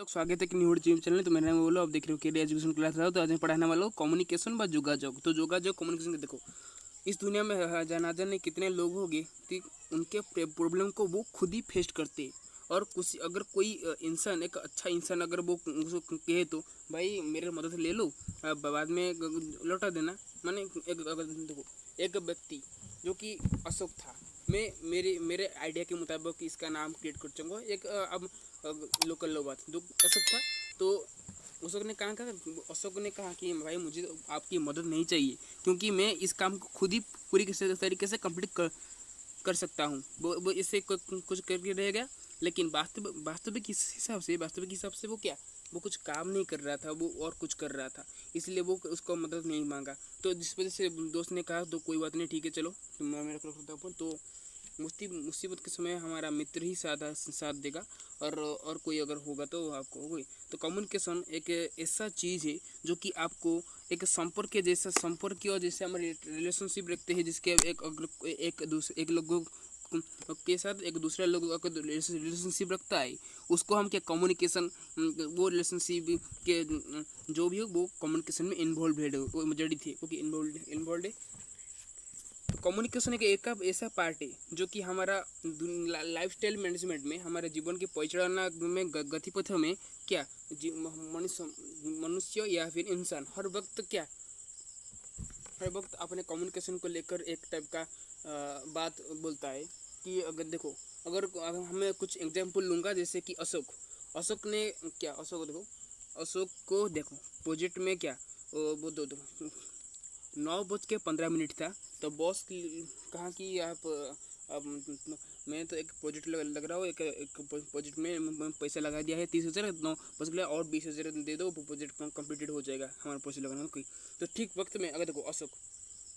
लोग स्वागत है कि न्यू जिम चैनल। तो मेरा नाम बोलो, अब देख रहे हो केडी एजुकेशन क्लास रहा हो। तो आज मैं पढ़ाने वाला हूँ कम्युनिकेशन व जोगाजोग। तो जोगाजोग कम्युनिकेशन देखो, इस दुनिया में ना जाने कितने लोग होंगे कि उनके प्रॉब्लम को वो खुद ही फेस करते हैं। और कुछ अगर कोई इंसान, एक अच्छा इंसान अगर वो उसको कहे तो भाई मेरे मदद ले लो, बाद में लौटा देना। माने एक अगर देखो, एक व्यक्ति जो कि अशोक था, मैं मेरे आइडिया के मुताबिक इसका नाम क्रिएट कर चाहूँगा। एक अब लोकल लोग बात जो अशोक था, तो अशोक ने कहा कि भाई मुझे आपकी मदद नहीं चाहिए, क्योंकि मैं इस काम को खुद ही पूरी तरीके से कंप्लीट कर सकता हूँ। वो इससे कुछ करके रह गया, लेकिन वास्तविक हिसाब से वो क्या, वो कुछ काम नहीं कर रहा था, वो और कुछ कर रहा था, इसलिए वो उसको मदद नहीं मांगा। तो जिस वजह से दोस्त ने कहा तो कोई बात नहीं, ठीक है चलो मैं मेरा करता हूँ। तो मुसीबत के समय हमारा मित्र ही साथ देगा, और कोई अगर होगा तो आपको होगी। तो कम्युनिकेशन एक ऐसा चीज़ है जो कि आपको एक संपर्क और जैसे हमारे रिलेशनशिप रखते हैं, जिसके एक लोगों के साथ एक दूसरे लोग अगर रिलेशनशिप रखता है, उसको हम क्या कम्युनिकेशन, वो रिलेशनशिप के जो भी हो वो कम्युनिकेशन में इन्वॉल्व है, वो जड़ित है, ओके इन्वॉल्व है। तो कम्युनिकेशन एक ऐसा पार्ट है जो कि हमारा लाइफस्टाइल मैनेजमेंट में, हमारे जीवन के परिचालना में, गतिपथों में क्या मनुष्य या फिर इंसान हर वक्त अपने कम्युनिकेशन को लेकर एक टाइप का बात बोलता है। कि अगर देखो, अगर हमें कुछ एग्जांपल लूँगा, जैसे कि अशोक ने क्या, अशोक को देखो प्रोजेक्ट में क्या, वो दो 9:15 था। तो बॉस कहा कि आप अब मैं तो एक प्रोजेक्ट लग रहा हूँ, एक प्रोजेक्ट में पैसा लगा दिया है 30,000, 9 बस गया और 20,000 दे दो, वो प्रोजेक्ट कंप्लीटेड हो जाएगा हमारा पैसा लगाना कोई। तो ठीक वक्त में अगर देखो, अशोक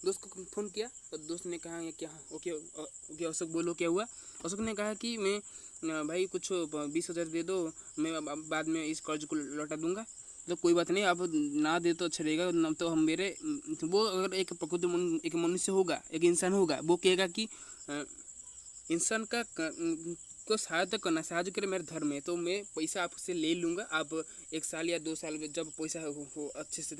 दोस्त को फ़ोन किया, और दोस्त ने कहा क्या, ओके ओके अशोक बोलो क्या हुआ। अशोक ने कहा कि मैं भाई कुछ 20,000 दे दो, मैं बाद में इस कर्ज को लौटा दूंगा। तो कोई बात नहीं, आप ना दे तो अच्छा रहेगा, ना तो हम मेरे वो अगर एक प्रकृति एक मनुष्य होगा, एक इंसान होगा, वो कहेगा कि इंसान को साहाଯ୍य करे मेरा धर्म है, तो मैं पैसा आपसे ले लूँगा। आप 1 साल या 2 साल में जब पैसा हो अच्छे से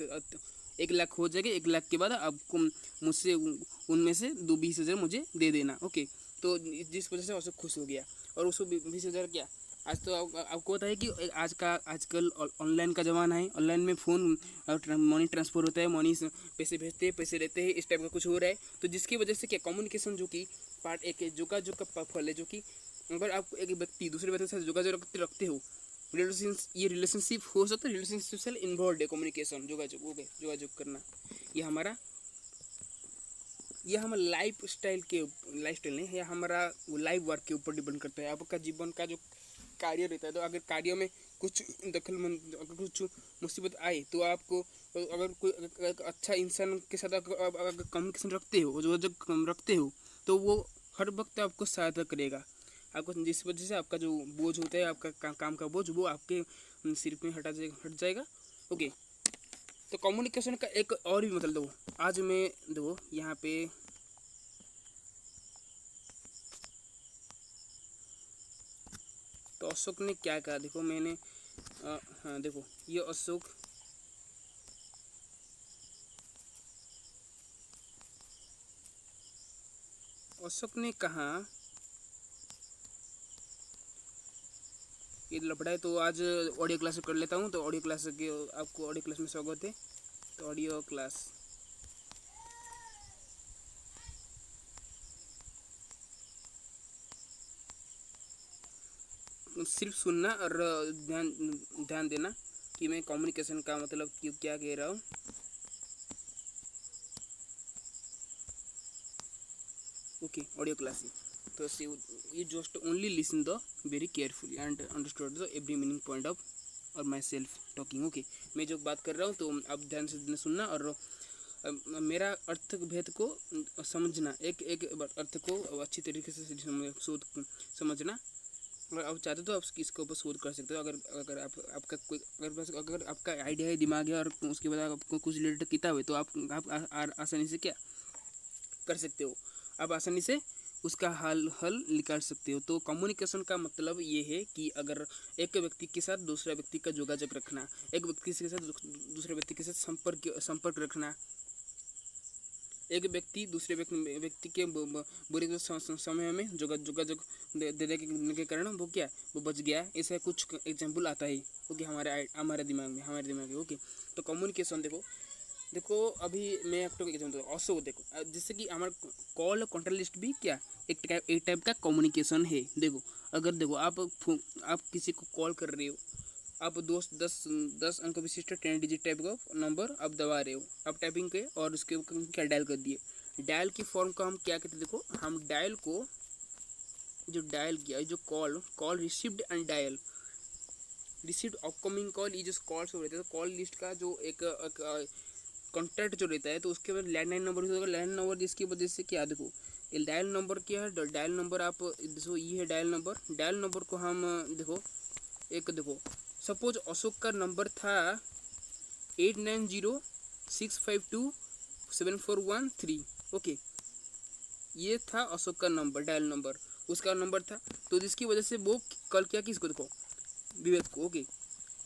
1 लाख हो जाएगा, 1 लाख के बाद आपको मुझसे उनमें से 20,000 मुझे दे देना, ओके। तो जिस वजह से अशोक खुश हो गया, और उसको 20,000 क्या, आज तो आपको पता है कि आजकल ऑनलाइन का ज़माना है। ऑनलाइन में फ़ोन मनी ट्रांसफ़र होता है, मनी पैसे भेजते हैं, पैसे लेते हैं, इस टाइप का कुछ हो रहा है। तो जिसकी वजह से क्या, कम्युनिकेशन जो कि पार्ट एक है, जोगाजोग का फल है, जो कि अगर आप एक व्यक्ति दूसरे व्यक्ति के साथ जोगाजोग रखते हो, रिलेशनशिप हो सकता है, रिलेशनशिप से इन्वॉल्व है कम्युनिकेशन, जोगाजोग करना। ये हमारा लाइफ स्टाइल नहीं, या हमारा लाइफ वर्क के ऊपर डिपेंड करता है। आपका जीवन का जो कार्य रहता है, तो अगर कार्य में कुछ अगर कुछ मुसीबत आए, तो आपको अगर कोई अच्छा इंसान के साथ अगर कम्युनिकेशन रखते हो, जो रखते हो, तो वो हर वक्त आपको सहायता करेगा। आपको जिस वजह से आपका जो बोझ होता है, आपका काम का बोझ, वो आपके सिर पे हट जाएगा, ओके। तो कम्युनिकेशन का एक और भी मतलब देखो, आज मैं देखो यहाँ पे तो अशोक ने क्या कहा, देखो मैंने हाँ देखो, ये अशोक ने कहा ये लफड़ा है। तो आज ऑडियो क्लास कर लेता हूँ। तो ऑडियो क्लास के आपको ऑडियो क्लास में स्वागत है। तो ऑडियो क्लास सिर्फ सुनना और ध्यान ध्यान देना कि मैं कम्युनिकेशन का मतलब क्या कह रहा हूँ। ओके, ऑडियो क्लास है। तो you just only listen the very carefully and understood the every meaning point of और माई सेल्फ टॉकिंग, ओके। मैं जो बात कर रहा हूँ, तो आप ध्यान से सुनना, और मेरा अर्थ भेद को समझना, एक एक अर्थ को अच्छी तरीके से समझना। अगर आप चाहते हो तो आप इसके ऊपर शोध कर सकते हो। अगर अगर आप आपका कोई अगर आपका आइडिया है, दिमाग है, और उसके बाद आपको कुछ रिलेटेड किताब है, तो आप आसानी से क्या कर सकते हो, आप आसानी से उसका हल हल निकाल सकते हो। तो कम्युनिकेशन का मतलब ये है कि अगर एक व्यक्ति के साथ दूसरा व्यक्ति का योगाযোগ रखना, एक व्यक्ति के साथ दूसरे व्यक्ति के साथ संपर्क रखना, एक व्यक्ति दूसरे व्यक्ति के बुरे समय में योगाযোগ देने के कारण वो क्या, वो बच गया। ऐसा कुछ एग्जाम्पल आता है ओके हमारे दिमाग में ओके। तो कम्युनिकेशन देखो अभी मैं एक एग्जाम्पल ऑल्सो देखो, जैसे कि हमारा कॉल कॉन्टैक्ट लिस्ट भी क्या एक टाइप का कम्युनिकेशन है। देखो अगर देखो आप किसी को कॉल कर रहे हो, आप दोस्त 10 अंक विशिष्ट 10 डिजिट टाइप का नंबर आप दबा रहे हो, आप टाइपिंग के और उसके क्या डायल कर दिए। डायल की फॉर्म को हम क्या कहते हैं, देखो हम डायल को जो डायल किया, जो call received and dial, received upcoming call, ये जो कॉल सब रहता है, तो कॉल लिस्ट का जो एक कॉन्टैक्ट जो रहता है, तो उसके बाद लैंडलाइन नंबर होगा। लैंडलाइन नंबर जिसकी वजह से क्या, देखो ये डायल नंबर क्या है, डायल नंबर आप देखो ये है डायल नंबर को हम देखो सपोज अशोक का नंबर था 8906527413 ओके, ये था अशोक का नंबर, डायल नंबर उसका नंबर था। तो जिसकी वजह से वो कॉल किया किसको, देखो विवेक को ओके।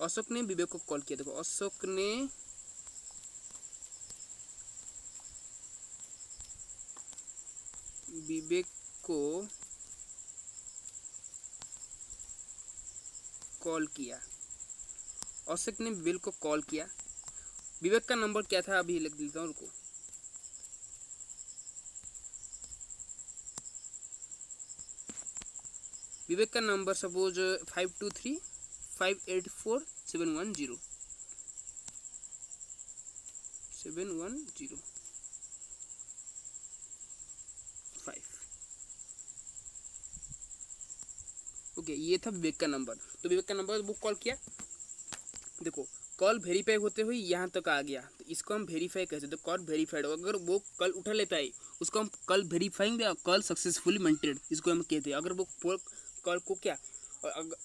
अशोक ने विवेक को कॉल किया, देखो अशोक ने विवेक को कॉल किया, अशोक ने विवेक को कॉल किया। विवेक का नंबर क्या था, अभी लिख देता हूँ रुको, विवेक का नंबर सपोज 523584710710 ओके, ये था विवेक का नंबर। तो विवेक का नंबर वो कॉल किया, देखो कॉल वेरीफाई होते हुए यहाँ तक आ गया, तो इसको हम वेरीफाई कैसे, तो कॉल वेरीफाइड हो, अगर वो कॉल उठा लेता है उसको हम कॉल वेरीफाइंग या कॉल सक्सेसफुली मेंटेड इसको हम कहते हैं। अगर वो कॉल को क्या,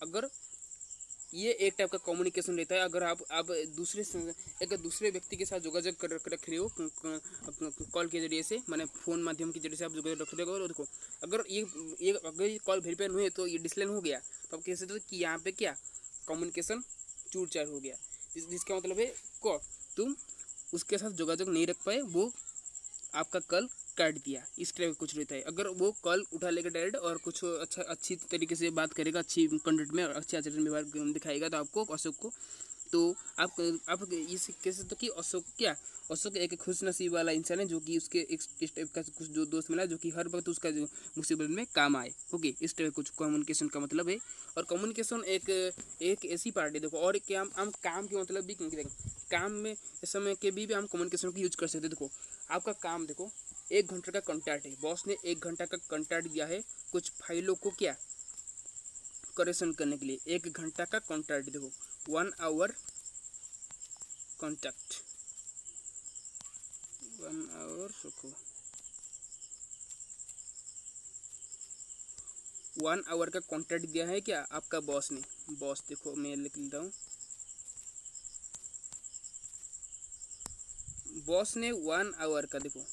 अगर ये एक टाइप का कम्युनिकेशन रहता है। अगर आप दूसरे व्यक्ति के साथ योगाযোগ कर रख रहे हो कॉल के जरिए से, माने फ़ोन माध्यम के जरिए से आप योगाযোগ रख रहे हो, और देखो अगर ये कॉल वेरीफाई हुए तो ये डिसलाइन हो गया, तो आप कह सकते हो कि यहाँ पे क्या कम्युनिकेशन चूर चार हो गया। जिसका मतलब है को तुम उसके साथ योगाযোগ नहीं रख पाए, वो आपका कॉल काट दिया, इस टाइप कुछ रहता है। अगर वो कॉल उठा लेगा डायरेक्ट और कुछ अच्छी तरीके से बात करेगा, अच्छी कंटेंट में और अच्छे आचरण व्यवहार दिखाएगा तो आपको अशोक को, तो आप इस कह सकते हो कि अशोक एक खुश नसीब वाला इंसान है, जो कि उसके इस टाइप का कुछ जो दोस्त मिला जो कि हर वक्त उसका जो मुसीबत में काम आए ओके। इस टाइप कुछ कम्युनिकेशन का मतलब है। और कम्युनिकेशन एक ऐसी पार्ट है, देखो और क्या हम काम के मतलब भी क्योंकि देखो काम में समय के भी हम कम्युनिकेशन को यूज कर सकते हैं। देखो आपका काम देखो 1 घंटे का कॉन्ट्रैक्ट है, बॉस ने 1 घंटा का कॉन्ट्रैक्ट दिया है कुछ फाइलों को क्या करेक्शन करने के लिए। 1 घंटा का कॉन्ट्रैक्ट, देखो 1 आवर कॉन्ट्रैक्ट, 1 आवर रुको, 1 आवर का कॉन्ट्रैक्ट दिया है क्या आपका बॉस ने। बॉस देखो मैं लिख लेता हूँ, बॉस ने 1 आवर का, देखो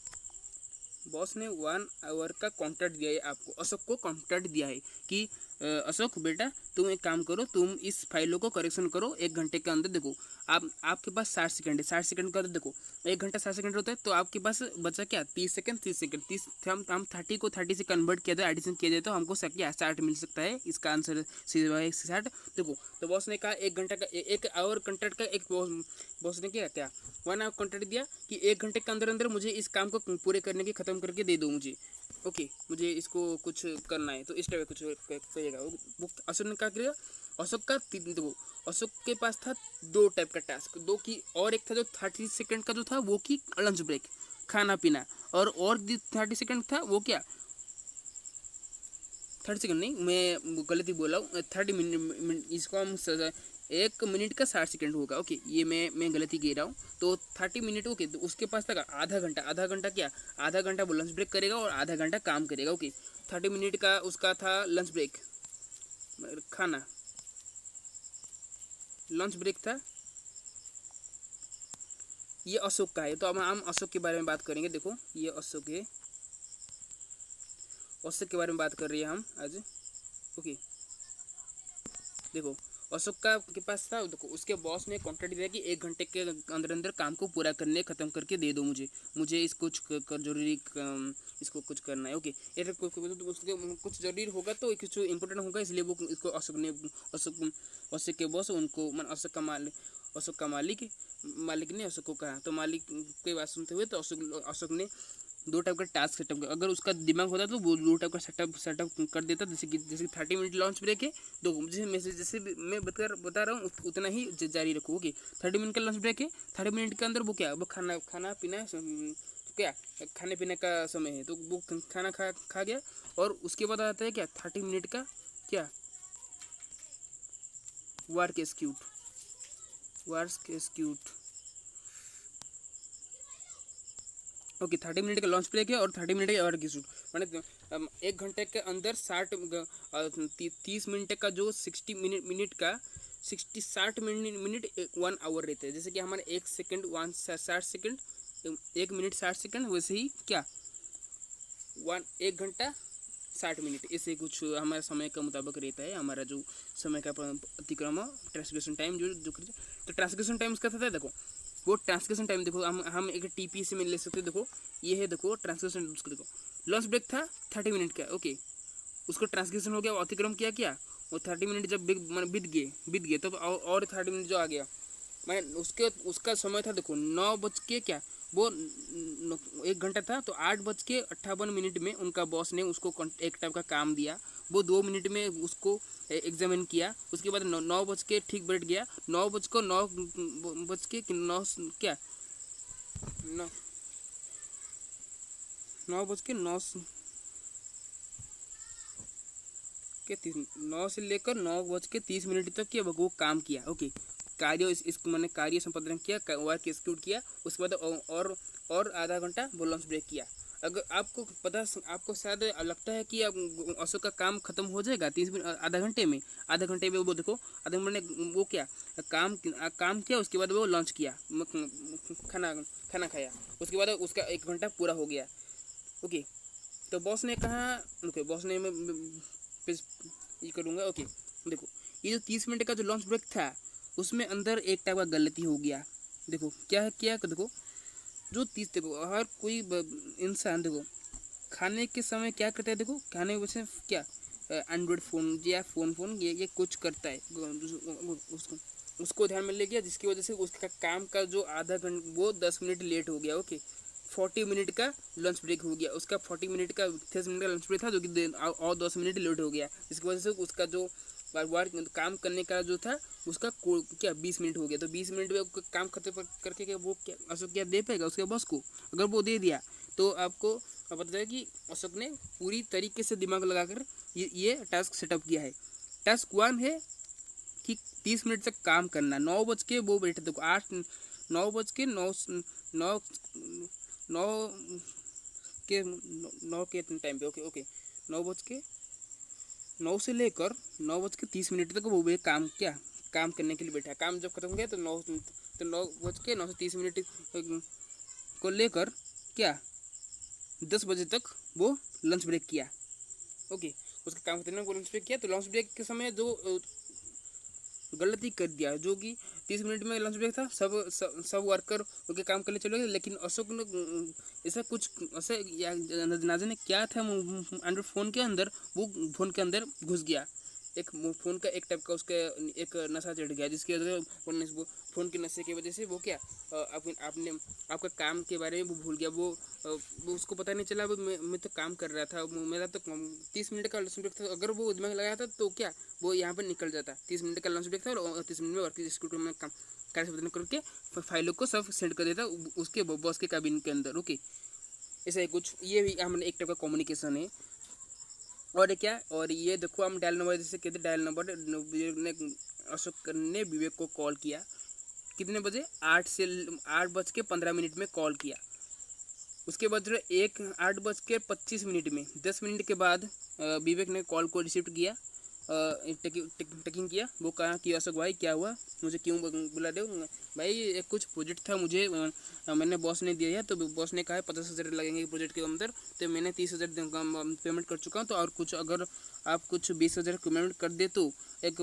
बॉस ने 1 आवर का कॉन्ट्रैक्ट दिया है आपको, अशोक को कॉन्ट्रैक्ट दिया है कि अशोक बेटा तुम एक काम करो, तुम इस फाइलों को करेक्शन करो 1 घंटे के अंदर। देखो आपके पास 60 सेकंड है, 60 सेकंड का, देखो 1 घंटा 60 सेकंड होता है, तो आपके पास बचा क्या 30 सेकंड, 30 सेकंड 30 हम 30 को 30 से कन्वर्ट किया जाए, एडिशन किया जाए तो हमको क्या 60 मिल सकता है। इसका आंसर 60। देखो तो बॉस ने कहा 1 घंटा का 1 आवर कॉन्ट्रैक्ट का, एक बॉस ने क्या 1 आवर कॉन्ट्रैक्ट दिया कि 1 घंटे के अंदर अंदर मुझे इस काम को पूरे करने की ख़त्म करके दे दो मुझे ओके, मुझे इसको कुछ करना है। तो इस टाइप कुछ करिएगा वो अशोक ने क्या किया, अशोक का देखो अशोक के पास था 2 टाइप का टास्क, 2 की, और एक था जो 30 सेकंड का जो था वो की लंच ब्रेक खाना पीना, और 30 सेकंड था वो क्या 30 सेकंड नहीं, मैं गलती बोला हूँ, 30 मिनट, इसको हम 1 मिनट का 60 सेकंड होगा ओके, ये मैं गलती कह रहा हूँ। तो 30 मिनट ओके, तो उसके पास था आधा घंटा क्या, आधा घंटा वो लंच ब्रेक करेगा और आधा घंटा काम करेगा ओके। 30 मिनट का उसका था लंच ब्रेक, खाना लंच ब्रेक था, ये अशोक का है। तो अब हम अशोक के बारे में बात करेंगे। देखो ये अशोक है, अशोक के बारे में बात कर रहे हैं हम आज। ओके देखो अशोक का के पास था, देखो उसके बॉस ने कॉन्ट्रैक्ट दिया कि 1 घंटे के अंदर अंदर काम को पूरा करने ख़त्म करके दे दो मुझे इस कुछ जरूरी इसको कुछ करना है। ओके ये उसके कुछ जरूरी होगा तो कुछ इंपॉर्टेंट होगा, इसलिए वो इसको अशोक के बॉस उनको अशोक का मालिक ने अशोक को कहा। तो मालिक की बात सुनते हुए तो अशोक ने 2 टाइप का टास्क सेटअप किया। अगर उसका दिमाग होता तो वो 2 टाइप का सेटअप कर देता, जैसे कि 30 मिनट लॉन्च ब्रेक है, तो जैसे मैं बता रहा हूँ उतना ही जारी रखो। ओके 30 मिनट का लॉन्च ब्रेक है, 30 मिनट के अंदर वो क्या वो खाना पीना क्या खाने पीने का समय है, तो वो खाना खा गया। और उसके बाद आता है क्या 30 मिनट का क्या वर्क एक्सक्यूट। ओके 30 मिनट का लॉन्च ब्रेक है और 30 मिनट का वर्क एक्सक्यूट, मैंने 1 घंटे के अंदर 30 मिनट का जो 60 मिनट 1 आवर रहते हैं। जैसे कि हमारे 1 सेकंड 60 सेकंड 1 मिनट 60 सेकंड, वैसे ही क्या 1 घंटा 60 मिनट, ऐसे कुछ हमारे समय का मुताबिक रहता है हमारा जो समय का अतिक्रम ट्रांसलेशन टाइम जो तो ट्रांसलेशन टाइम उसका था। देखो वो ट्रांसलेशन टाइम देखो हम एक टीपीसी में ले सकते हैं। देखो ये है, देखो ट्रांसलेशन उसको देखो लॉन्च ब्रेक था 30 मिनट का। ओके उसको ट्रांसलेशन हो गया, वो अतिक्रम किया वो 30 मिनट जब बीत गए तब और 30 मिनट जो आ गया, मैं उसका समय था देखो 9 बज के क्या वो 1 घंटा था, तो 8 बज के 58 मिनट में उनका बॉस ने उसको एक टाइप का काम दिया। वो 2 मिनट में उसको एग्जामिन किया। उसके बाद 9 बज के ठीक बैठ गया। 9 क्या 9 से लेकर 9:30 तक क्या वो काम किया। ओके मैंने कार्य संपादन किया, वर्क एक्सक्यूट किया। उसके बाद और आधा घंटा वो लंच ब्रेक किया। अगर आपको शायद लगता है कि अशोक का काम खत्म हो जाएगा 30 मिनट आधा घंटे में वो देखो आधा घंटे में वो क्या काम किया। उसके बाद वो लंच किया, खाना खाया। उसके बाद उसका 1 घंटा पूरा हो गया। ओके तो बॉस ने कहा, ओके बॉस ने मैं ये करूँगा। ओके देखो ये जो 30 मिनट का जो लंच ब्रेक था उसमें अंदर एक टाइप का गलती हो गया। देखो क्या है देखो जो 30 देखो हर कोई इंसान देखो खाने के समय क्या करता है, देखो खाने के वजह क्या एंड्रॉयड फ़ोन या फ़ोन ये कुछ करता है, उसको ध्यान में ले गया, जिसकी वजह से उसका काम का जो आधा घंटा वो 10 मिनट लेट हो गया। ओके 40 मिनट का लंच ब्रेक हो गया। उसका 40 मिनट का 30 मिनट का लंच ब्रेक था, जो कि और 10 मिनट लेट हो गया, जिसकी वजह से उसका जो काम करने का जो था उसका क्या 20 मिनट हो गया। तो 20 मिनट में काम खत्म करके क्या वो क्या अशोक क्या दे पाएगा उसके बॉस को? अगर वो दे दिया तो आपको पता चलेगा कि अशोक ने पूरी तरीके से दिमाग लगाकर ये टास्क सेटअप किया है। टास्क 1 है कि 30 मिनट तक काम करना। 9 बज के वो बैठे देखो 9 बज के 9 के टाइम पे। ओके 9 से लेकर 9:30 तक वो काम करने के लिए बैठा। काम जब खत्म हो गया तो 9:30 को लेकर क्या 10 बजे तक वो लंच ब्रेक किया। ओके उसका काम खत्म को लंच ब्रेक किया। तो लंच ब्रेक के समय जो गलती कर दिया, जो कि 30 मिनट में लंच ब्रेक था, सब वर्कर उनके काम करने चले गए, लेकिन अशोक ने ऐसा कुछ ना जाने क्या था एंड्रॉइड फ़ोन के अंदर, वो फ़ोन के अंदर घुस गया। एक फ़ोन का एक टाइप का उसका एक नशा चढ़ गया, जिसकी वजह से वो फ़ोन के नशे की वजह से वो क्या आपका काम के बारे में वो भूल गया। वो उसको पता नहीं चला। मैं तो काम कर रहा था, मेरा तो 30 मिनट का लंच ब्रेक था। अगर वो दिमाग लगाया था तो क्या वो यहाँ पर निकल जाता। 30 मिनट का लंच ब्रेक था और 30 मिनट में वर्क एक्सक्यूट में कार्य संपादन करके फाइलों को सब सेंड कर देता उसके बॉस के कैबिन के अंदर। ओके ऐसा ही कुछ ये भी हमने एक टाइप का कम्युनिकेशन है। और ये देखो हम डायल नंबर जैसे कहते डायल नंबर ने अशोक ने विवेक को कॉल किया कितने बजे 8:15 में कॉल किया। उसके बाद 8:25 में 10 मिनट के बाद विवेक ने कॉल को रिसीव किया टेकिंग किया। वो कहा कि अशोक भाई क्या हुआ, मुझे क्यों बुला रहे हो? भाई एक कुछ प्रोजेक्ट था मुझे, मैंने बॉस ने दिया है, तो बॉस ने कहा है 50,000 लगेंगे प्रोजेक्ट के अंदर, तो मैंने 30,000 पेमेंट कर चुका हूँ, तो और कुछ अगर आप कुछ 20,000 पेमेंट कर दे तो एक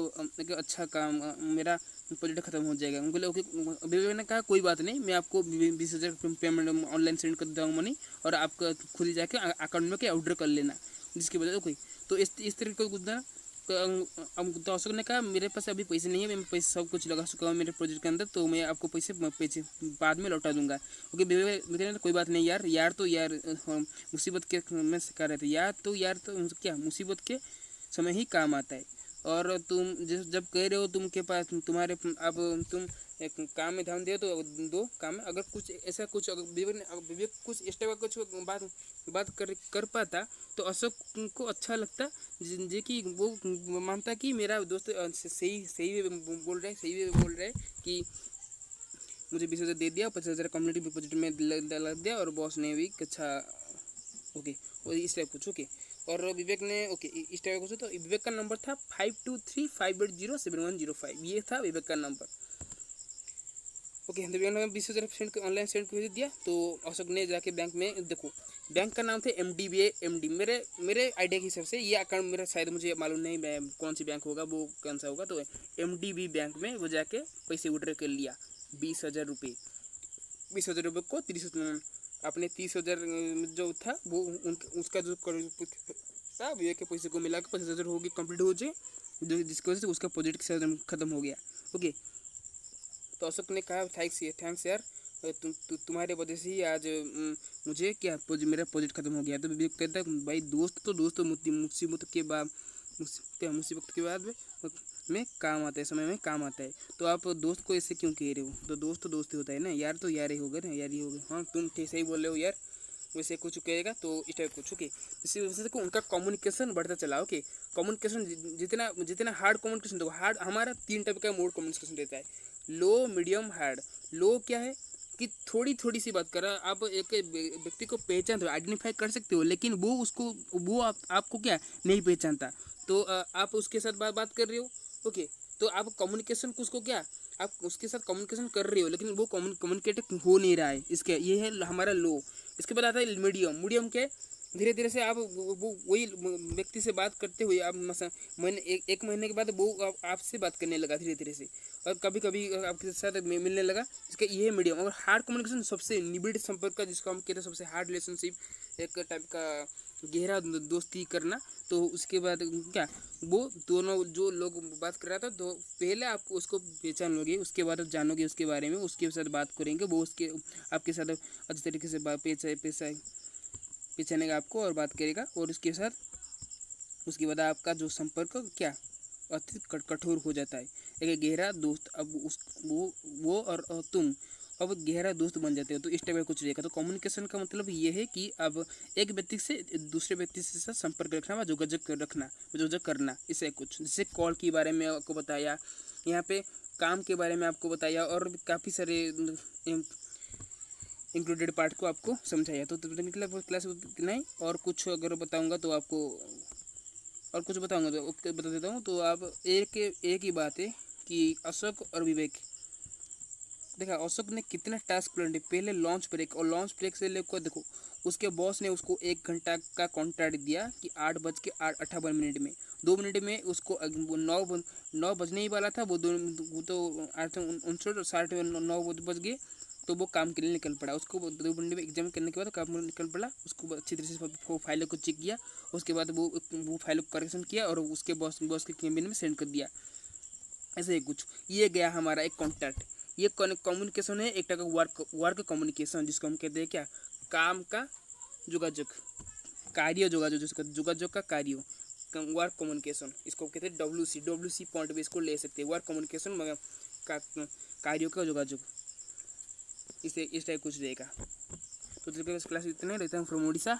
अच्छा काम मेरा प्रोजेक्ट खत्म हो जाएगा। बोले ओके। अभी मैंने कहा कोई बात नहीं, मैं आपको 20,000 पेमेंट ऑनलाइन सेंड कर देता हूँ मनी, और आपका खुद ही जाके अकाउंट में क्या ऑर्डर कर लेना, जिसकी वजह से कोई तो इस तरीके को कुछ अब तो अशोक ने कहा मेरे पास अभी पैसे नहीं है, मैं पैसे सब कुछ लगा चुका हूँ मेरे प्रोजेक्ट के अंदर, तो मैं आपको पैसे बाद में लौटा दूंगा। ओके विवेक कोई बात नहीं यार तो यार मुसीबत के में शिकार रहते यार तो क्या मुसीबत के समय ही काम आता है। और तुम जब कह रहे हो तुम के पास तुम्हारे अब तुम एक काम में ध्यान दे तो दो काम में, अगर कुछ ऐसा कुछ अगर विवेक कुछ इस टाइप का कुछ बात कर पाता तो अशोक को अच्छा लगता, जे कि वो मानता कि मेरा दोस्त सही बोल रहा है कि मुझे 20,000 दे दिया, 50,000 कम्युनिटी प्रोजेक्ट में लग दिया, और बॉस ने भी अच्छा ओके और इस टाइप कुछ ओके। और विवेक ने ओके इस टाइप का कुछ, तो विवेक का नंबर था 5235807105, ये था विवेक का नंबर। ओके तो विवेक ने 20,000 ऑनलाइन सेंड कर दिया। तो अशोक ने जाके बैंक में देखो, बैंक का नाम था MD मेरे आइडिया के हिसाब से ये अकाउंट मेरा शायद मुझे मालूम नहीं कौन सी बैंक होगा, वो कौन सा होगा, तो MDB बैंक में वो जाके पैसे विड्रॉ कर लिया 20,000 रुपये। 20,000 रुपये को 30 अपने 30,000 जो था वो उसका जो था विवेक के पैसे को मिला के 50,000 हो गए, कंप्लीट हो जाए, जिसकी वजह से उसका प्रोजेक्ट खत्म हो गया। ओके तो अशोक ने कहा थैंक्स यार, तुम्हारे वजह से ही आज मुझे क्या मेरा प्रोजेक्ट खत्म हो गया। तो विवेक कहता है भाई दोस्त मुसीबत के बाद में काम आता है, समय में काम आता है। तो आप दोस्त को ऐसे क्यों कह रहे हो? तो दोस्त होता है ना, यार तो यार ही होगा ना, यार ही होगा। हाँ तुम सही बोल रहे हो यार, वैसे कुछ कहेगा तो इस टाइप कुछ ओके। इसी वजह से उनका कम्युनिकेशन बढ़ता चला। ओके कम्युनिकेशन जितना हार्ड कम्युनिकेशन देखो, हार्ड हमारा 3 टाइप का मोड कम्युनिकेशन रहता है, लो मीडियम हार्ड। लो क्या है कि थोड़ी सी बात कर रहा, आप एक व्यक्ति को पहचानते हो, आइडेंटिफाई कर सकते हो, लेकिन वो आपको क्या नहीं पहचानता, तो आप उसके साथ बात कर रहे हो। ओके तो आप कम्युनिकेशन उसको क्या आप उसके साथ कम्युनिकेशन कर रहे हो, लेकिन वो कम्युनिकेट हो नहीं रहा है, इसके ये है हमारा लो। इसके बाद आता है मीडियम के धीरे धीरे से आप वो वही व्यक्ति से बात करते हुए आप एक महीने के बाद वो आपसे बात करने लगा धीरे धीरे से, और कभी कभी आपके साथ मिलने लगा, इसका ये है मीडियम। और हार्ड कम्युनिकेशन सबसे निबिड़ संपर्क का, जिसको हम कहते हैं सबसे हार्ड रिलेशनशिप, एक टाइप का गहरा दोस्ती करना। तो उसके बाद क्या वो दोनों जो लोग बात कर रहा था, तो पहले आप उसको पहचान लोगे, उसके बाद आप जानोगे उसके बारे में, उसके साथ बात करेंगे, वो उसके आपके साथ अच्छे तरीके से पहचानेगा आपको और बात करेगा, और उसके साथ उसके बाद आपका जो संपर्क क्या अति कठोर हो जाता है, एक गहरा दोस्त। अब वो और तुम अब गहरा दोस्त बन जाते हो। तो इस टाइप का कुछ रहेगा। तो कम्युनिकेशन का मतलब ये है कि अब एक व्यक्ति से दूसरे व्यक्ति से साथ संपर्क रखना व जोगाजोग करना, इसे कुछ जैसे कॉल के बारे में आपको बताया, यहाँ पे काम के बारे में आपको बताया, और काफ़ी सारे इंक्लूडेड पार्ट को आपको समझाया। तो मतलब क्लास इतना ही, और कुछ अगर बताऊँगा तो आपको और कुछ बताऊँगा तो बता देता हूँ। तो आप एक ही बात है कि अशोक और विवेक, देखा अशोक ने कितना टास्क प्लान पहले लॉन्च ब्रेक, और लॉन्च ब्रेक से लेकर देखो उसके बॉस ने उसको 1 घंटा का कॉन्ट्रैक्ट दिया कि 8:58 में 2 मिनट में उसको 9 बजने ही वाला था, वो तो 8:59 बज गए, तो वो काम के लिए निकल पड़ा। उसको 2 मिनट में एग्जाम करने के बाद काम निकल पड़ा, उसको अच्छी तरह से फाइलों को चेक किया, उसके बाद वो फाइलों को करेक्शन किया और उसके बॉस के कैबिन में सेंड कर दिया। ऐसे ही कुछ ये गया हमारा एक कॉन्टैक्ट। ये कम्युनिकेशन है, एक टाइप का वर्क कम्युनिकेशन, जिसको हम कहते हैं क्या काम का जोगाजोग, कार्य जोगाजोग, जिसका जोगाजोग का कार्य वर्क कम्युनिकेशन, इसको कहते हैं WC पॉइंट पे इसको ले सकते हैं, वर्क कम्युनिकेशन का कार्यों का जोगाजोग, इसे इस टाइप कुछ रहेगा। तो क्लास इतना रहता हूँ फ्रॉम उड़ीसा।